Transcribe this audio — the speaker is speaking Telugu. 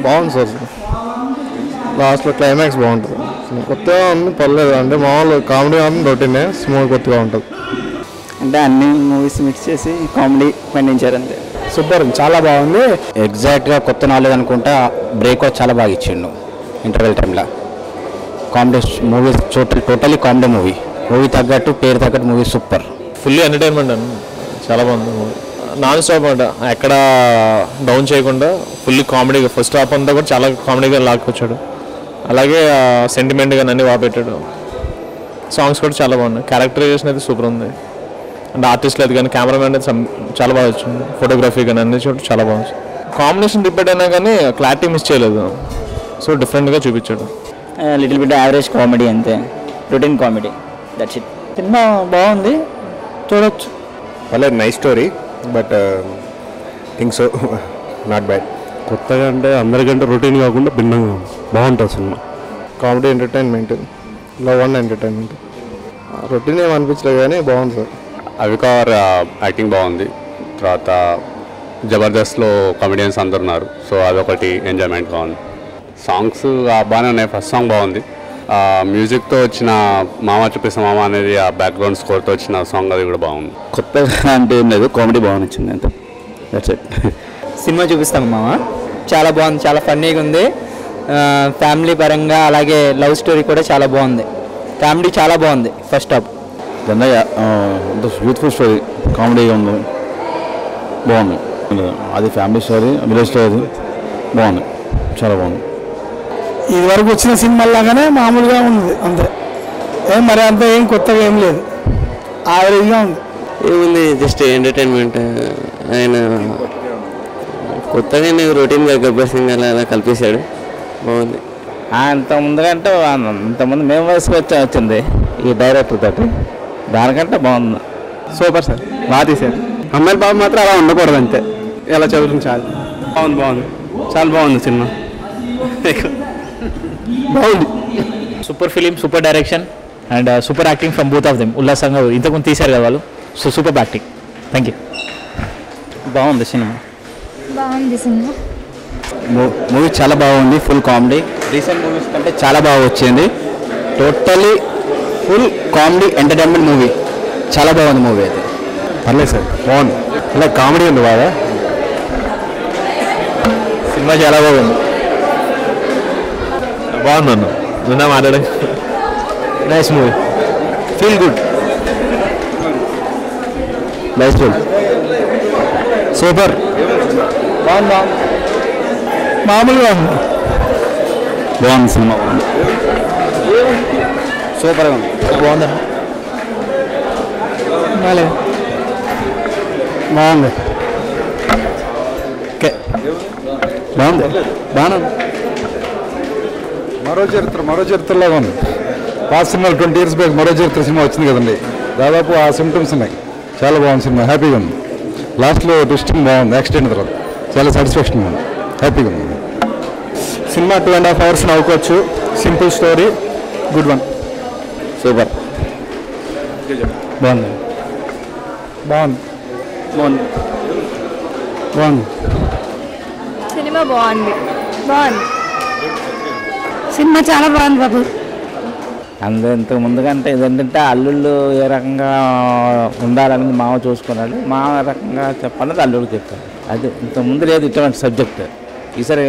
బాగుంది సార్. లాస్ట్లో క్లైమాక్స్ బాగుంటుంది. కొత్తగా ఉంది, పర్లేదు. అంటే మామూలు కామెడీ ఉంది, రొటీనే. స్మూత్ కొత్తగా ఉంటుంది. అంటే అన్ని మూవీస్ మిక్స్ చేసి కామెడీ పండించారు అంతే. సూపర్, చాలా బాగుంది. ఎగ్జాక్ట్గా కొత్త నాలెడ్జ్ అనుకుంటా బ్రేక్అవుట్ చాలా బాగా ఇచ్చిండు ఇంటర్వెల్ టైంలో. Comedy movie totally comedy movie తగ్గట్టు పేరు తగ్గట్టు మూవీ సూపర్. ఫుల్లీ ఎంటర్టైన్మెంట్ అండి, చాలా బాగుంది మూవీ. నాన్ స్టాప్ అంట, ఎక్కడ డౌన్ చేయకుండా ఫుల్లీ కామెడీగా. ఫస్ట్ హాఫ్ అంతా కూడా చాలా కామెడీగా లాక్కొచ్చాడు. అలాగే సెంటిమెంట్ కానీ అన్నీ బాగా పెట్టాడు. సాంగ్స్ కూడా చాలా బాగున్నాయి. క్యారెక్టరైజేషన్ అయితే సూపర్ ఉంది. అంటే ఆర్టిస్ట్ లేదు కానీ కెమెరామెన్ అయితే చాలా బాగా వచ్చింది. ఫోటోగ్రఫీ కానీ అన్ని చోటు చాలా బాగుంది. కాంబినేషన్ రిపీట్ అయినా కానీ క్లారిటీ మిస్ చేయలేదు. సో డిఫరెంట్గా చూపించాడు. లిటిల్ బిట్ యావరేజ్ కామెడీ అంతే, routine comedy, that's it. Cinema బాగుంది, చూడొచ్చు. పర్లేదు, nice story, but think so not bad. కొత్తగా అంటే అందరికంటే రొటీన్ కాకుండా భిన్నంగా బాగుంటుంది cinema. Comedy, entertainment, love and entertainment. Routine ఏమి అనిపించలేదు కానీ బాగుంది సార్. అవికార్ యాక్టింగ్ బాగుంది. తర్వాత జబర్దస్త్లో కామెడియన్స్ అందరు ఉన్నారు, సో అదొకటి ఎంజాయ్మెంట్గా ఉంది. సాంగ్స్ బాగానే ఉన్నాయి. ఫస్ట్ సాంగ్ బాగుంది. మ్యూజిక్తో వచ్చిన మామ చూపిస్తా మామ అనేది ఆ బ్యాక్గ్రౌండ్ స్కోర్తో వచ్చిన సాంగ్, అది కూడా బాగుంది. కొత్తగా అంటే ఏం లేదు, కామెడీ బాగా నచ్చింది అంతే, దట్స్ ఇట్. సినిమా చూపిస్తాము మామ, చాలా బాగుంది, చాలా ఫన్నీగా ఉంది. ఫ్యామిలీ పరంగా అలాగే లవ్ స్టోరీ కూడా చాలా బాగుంది. కామెడీ చాలా బాగుంది ఫస్ట్ హాఫ్. యూత్ఫుల్ స్టోరీ, కామెడీగా ఉంది, బాగుంది. అది ఫ్యామిలీ స్టోరీ, విలేజ్ స్టోరీ, బాగుంది, చాలా బాగుంది. ఇది వరకు వచ్చిన సినిమాలాగానే మామూలుగా ఉంది అంతే, మరి అంత ఏం కొత్తగా ఏం లేదు, యావరేజ్గా ఉంది. ఏముంది, జస్ట్ ఎంటర్టైన్మెంట్. ఆయన కొత్తగా రొటీన్గా గబ్బర్ సింగ్ అలా కల్పించాడు, బాగుంది. అంత ముందుకంటే అంతకుముందు మేము వయసుకు వచ్చింది ఈ డైరెక్టర్ తోటి, దానికంటే బాగుంది. సూపర్ సార్, బాగా తీశారు. అమ్మాయి బాబు మాత్రం అలా ఉండకూడదు అంతే, ఎలా చదువుతుంది చాలు. బాగుంది, చాలా బాగుంది సినిమా, బాగుంది. Super film, super direction and super acting from booth of them. ఉల్లాసంగా ఇంతకుముందు తీశారు కదా వాళ్ళు, so super acting. Thank you. బాగుంది సినిమా, బాగుంది సినిమా. మూవీ చాలా బాగుంది, ఫుల్ కామెడీ. రీసెంట్ మూవీస్ కంటే చాలా బాగా వచ్చింది. Totally full comedy entertainment movie, చాలా బాగుంది మూవీ అయితే. పర్లేదు సార్, బాగుంది. అలా కామెడీ ఉంది బాగా. సినిమా చాలా బాగుంది. బాగుందన్న, నిన్న మాట్లాడే. Nice movie, feel good, nice full, super, బాగుంది, మామూలుగా ఉంది. బాగుంది సినిమా, బాగుంది, సూపర్గా ఉంది, బాగుందన్న. బాగుంది, బాగుంది, బాగుంది. మరో చరిత్రలాగా ఉంది. పాత సినిమా 20 years బ్యాక్ మరో చరిత్ర సినిమా వచ్చింది కదండి, దాదాపు ఆ సిమ్టమ్స్ ఉన్నాయి. చాలా బాగుంది సినిమా, హ్యాపీగా ఉంది. లాస్ట్లో ట్విస్టింగ్ బాగుంది, యాక్సిడెంట్ తర్వాత చాలా సాటిస్ఫాక్షన్గా ఉంది, హ్యాపీగా ఉంది. సినిమా 2.5 hours నవ్వుకోవచ్చు. Simple story, good one, super, బాగుంది, బాగుంది, బాగుంది, బాగుంది. సినిమా బాగుంది, బాగుంది. సినిమా చాలా బాగుంది బాబు. ఇంతకు ముందుకంటే ఏంటంటే అల్లుళ్ళు ఏ రకంగా ఉండాలనేది మామ చూసుకున్నాడు, మామ రకంగా చెప్పాలన్నది అల్లుడికి చెప్పాడు. అది ఇంతకుముందు లేదు ఇటువంటి సబ్జెక్ట్. ఈసారి